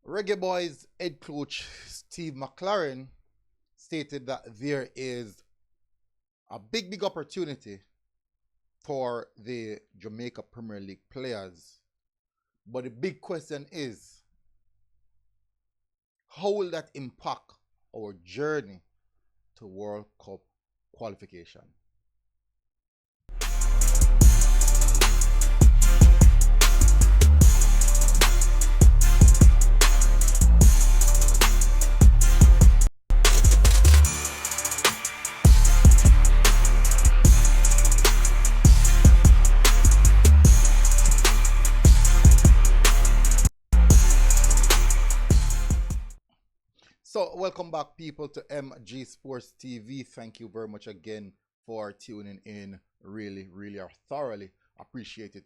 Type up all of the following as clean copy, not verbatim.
Reggae Boyz head coach Steve McLaren stated that there is a big opportunity for the Jamaica Premier League players. But the big question is, how will that impact our journey to World Cup qualification? So, welcome back, people, to MG Sports TV. Thank you very much again for tuning in. Really are thoroughly appreciate it.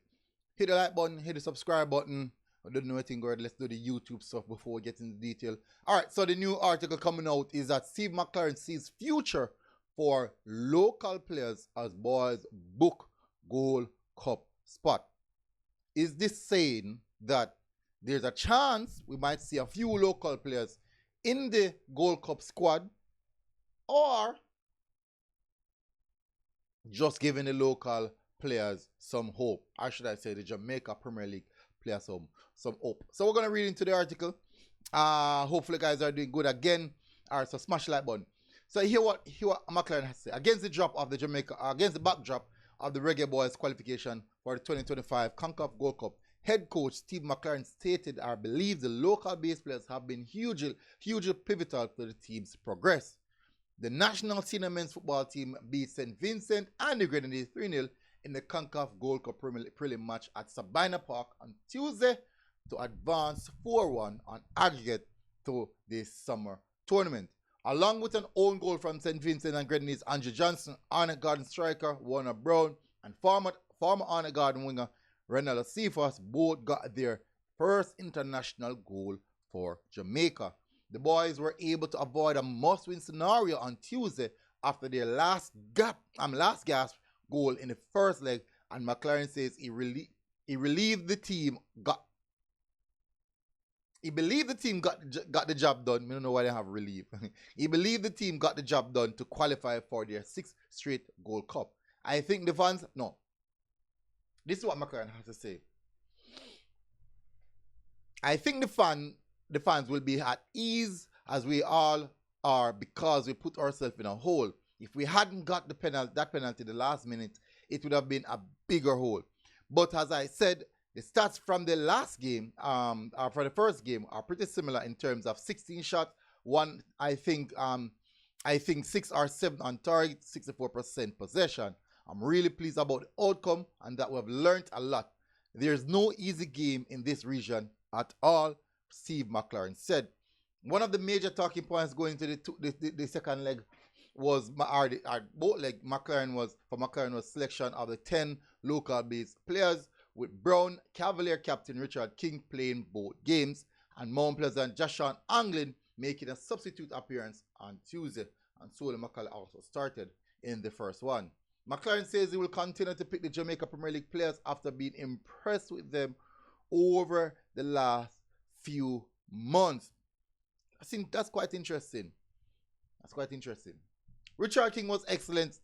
Hit the like button, hit the subscribe button. I don't know anything good. Let's do the YouTube stuff before we get into detail. All right, so the new article coming out is that Steve McLaren sees future for local players as boys book Gold Cup spot. Is this saying that there's a chance we might see a few local players in the Gold Cup squad, or just giving the local players some hope? Or should I say the Jamaica Premier League players some hope? So we're going to read into the article. Hopefully guys are doing good again. All right, so smash the like button. So hear what McLaren has to say. Against the backdrop of the Reggae Boyz qualification for the 2025 CONCACAF Gold Cup, head coach Steve McLaren stated, "I believe the local base players have been hugely pivotal to the team's progress. The national senior men's football team beat St. Vincent and the Grenadines 3-0 in the CONCACAF Gold Cup prelim match at Sabina Park on Tuesday to advance 4-1 on aggregate to this summer tournament. Along with an own goal from St. Vincent and Grenadines, Andrew Johnson, Arnott Garden striker Warner Brown, and former Arnott Garden winger Renella Cephas both got their first international goal for Jamaica. The boys were able to avoid a must-win scenario on Tuesday after their last gasp goal in the first leg, and McLaren says he believed the team got the job done. I don't know why they have relief. He believed the team got the job done to qualify for their sixth straight Gold Cup. I think the fans, no. This is what McLaren has to say. I think the fans will be at ease, as we all are, because we put ourselves in a hole. If we hadn't got that penalty the last minute, it would have been a bigger hole. But as I said, the stats from the last game, for the first game, are pretty similar in terms of 16 shots. I think 6 or 7 on target, 64% possession. I'm really pleased about the outcome and that we've learned a lot. There's no easy game in this region at all, Steve McLaren said. One of the major talking points going into the second leg was, both leg, McLaren was selection of the 10 local based players, with Brown Cavalier captain Richard King playing both games, and Mount Pleasant Joshua Anglin making a substitute appearance on Tuesday, and Sole McCall also started in the first one. McLaren says he will continue to pick the Jamaica Premier League players after being impressed with them over the last few months. I think that's quite interesting. Richard King was excellent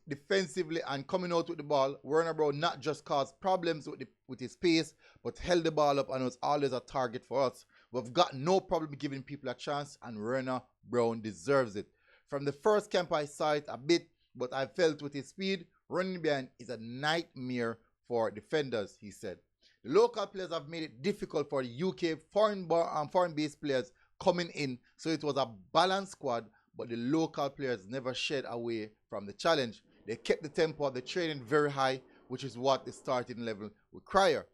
defensively and coming out with the ball. Warner Brown not just caused problems with his pace, but held the ball up and was always a target for us. We've got no problem giving people a chance, and Warner Brown deserves it. From the first camp I saw it a bit, but I felt with his speed, running behind is a nightmare for defenders, he said. The local players have made it difficult for the UK foreign-based players coming in, so it was a balanced squad, but the local players never shied away from the challenge. They kept the tempo of the training very high, which is what the starting level require.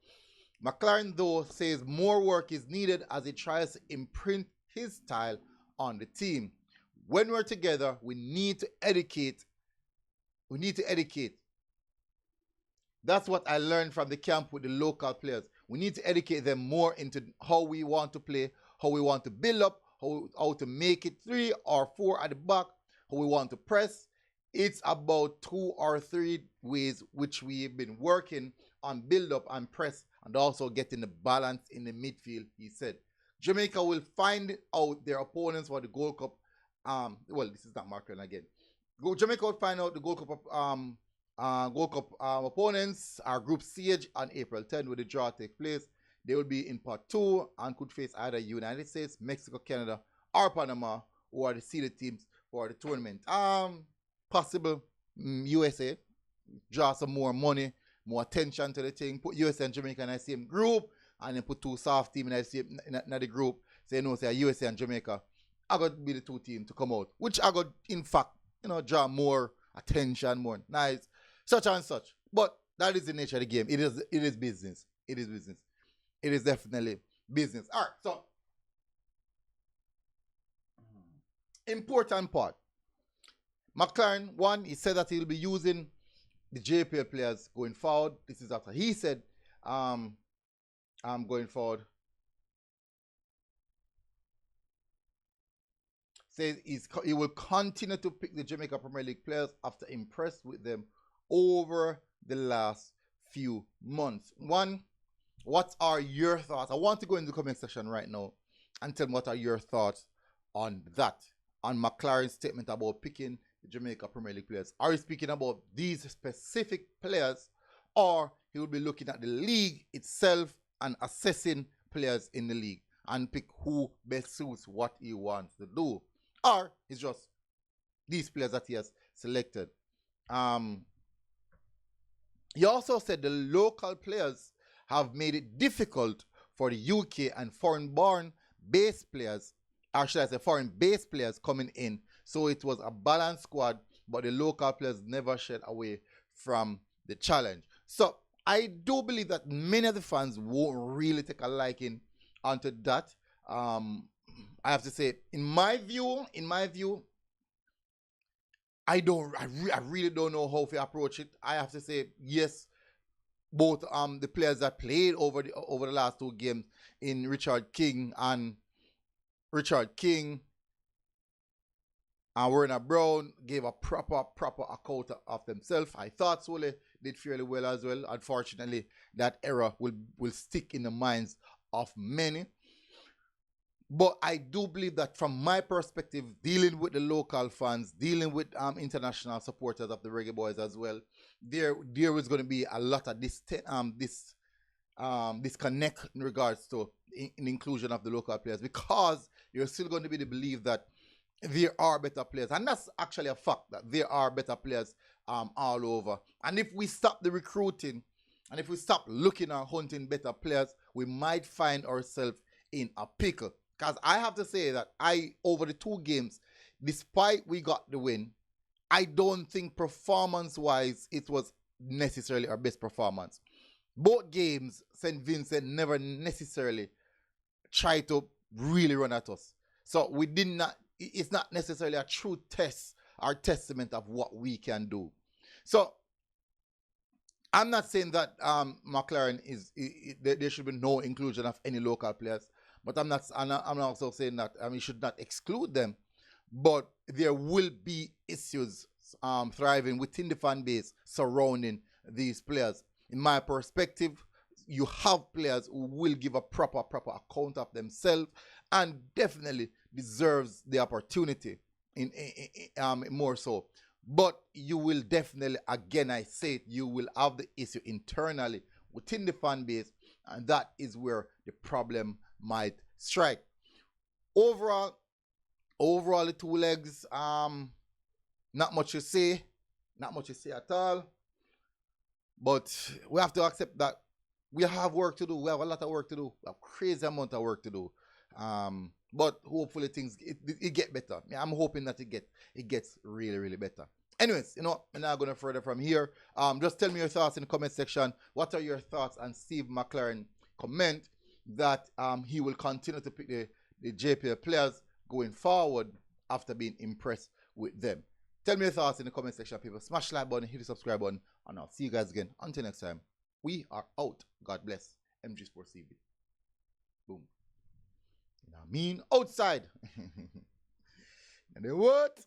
McLaren, though, says more work is needed as he tries to imprint his style on the team. When we're together, we need to educate. That's what I learned from the camp with the local players. We need to educate them more into how we want to play, how we want to build up, how to make it 3 or 4 at the back, how we want to press. It's about 2 or 3 ways which we've been working on build up and press, and also getting the balance in the midfield, he said. Jamaica will find out their opponents for the Gold Cup. Well, this is not McLaren again. Jamaica will find out the Gold Cup opponents. Our group stage on April 10th, where the draw take place. They will be in part 2 and could face either United States, Mexico, Canada, or Panama, who are the seeded teams for the tournament. Possible USA, draw some more money, more attention to the thing, put USA and Jamaica in the same group, and then put two soft teams in the group. Say USA and Jamaica I got to be the two teams to come out, which I got in fact, draw more attention, more nice, such and such. But that is the nature of the game. It is business. It is business. It is definitely business. All right, so important part. McLaren, one, he said that he'll be using the JPL players going forward. This is after he said, I'm going forward. Says he will continue to pick the Jamaica Premier League players after impressed with them over the last few months. One, what are your thoughts? I want to go in the comment section right now and tell me what are your thoughts on that, on McLaren's statement about picking the Jamaica Premier League players. Are you speaking about these specific players, or he will be looking at the league itself and assessing players in the league and pick who best suits what he wants to do? Or it's just these players that he has selected. He also said the local players have made it difficult for the UK and foreign-born base players, or should I say foreign-based players coming in. So it was a balanced squad, but the local players never shied away from the challenge. So I do believe that many of the fans won't really take a liking onto that. I have to say, in my view, I really don't know how to approach it. I have to say, yes, both the players that played over the last two games in Richard King and Werner Brown gave a proper account of themselves. I thought Sole did fairly well as well. Unfortunately, that error will stick in the minds of many. But I do believe that from my perspective, dealing with the local fans, dealing with international supporters of the Reggae Boyz as well, there is going to be a lot of disconnect in regards to in inclusion of the local players, because you're still going to be the belief that there are better players, and that's actually a fact that there are better players all over. And if we stop the recruiting, and if we stop looking and hunting better players, we might find ourselves in a pickle. Because I have to say that over the two games, despite we got the win, I don't think performance-wise it was necessarily our best performance. Both games, St. Vincent never necessarily tried to really run at us. So we did not, it's not necessarily a true test or testament of what we can do. So I'm not saying that McLaren there should be no inclusion of any local players. But I'm also saying that we should not exclude them. But there will be issues thriving within the fan base surrounding these players. In my perspective, you have players who will give a proper account of themselves and definitely deserves the opportunity in more so. But you will definitely, again, I say it, you will have the issue internally within the fan base, and that is where the problem might strike. Overall the two legs, not much to say at all. But we have to accept that we have work to do. We have a lot of work to do. We have a crazy amount of work to do. But hopefully things it get better. I'm hoping that it gets really better. Anyways, I'm not going to further from here. Just tell me your thoughts in the comment section. What are your thoughts on Steve McLaren comment that he will continue to pick the JPL players going forward after being impressed with them? Tell me your thoughts in the comment section, people. Smash the like button, hit the subscribe button, and I'll see you guys again. Until next time, we are out. God bless. MG Sports TV. Boom. You know what I mean? Outside. And then what?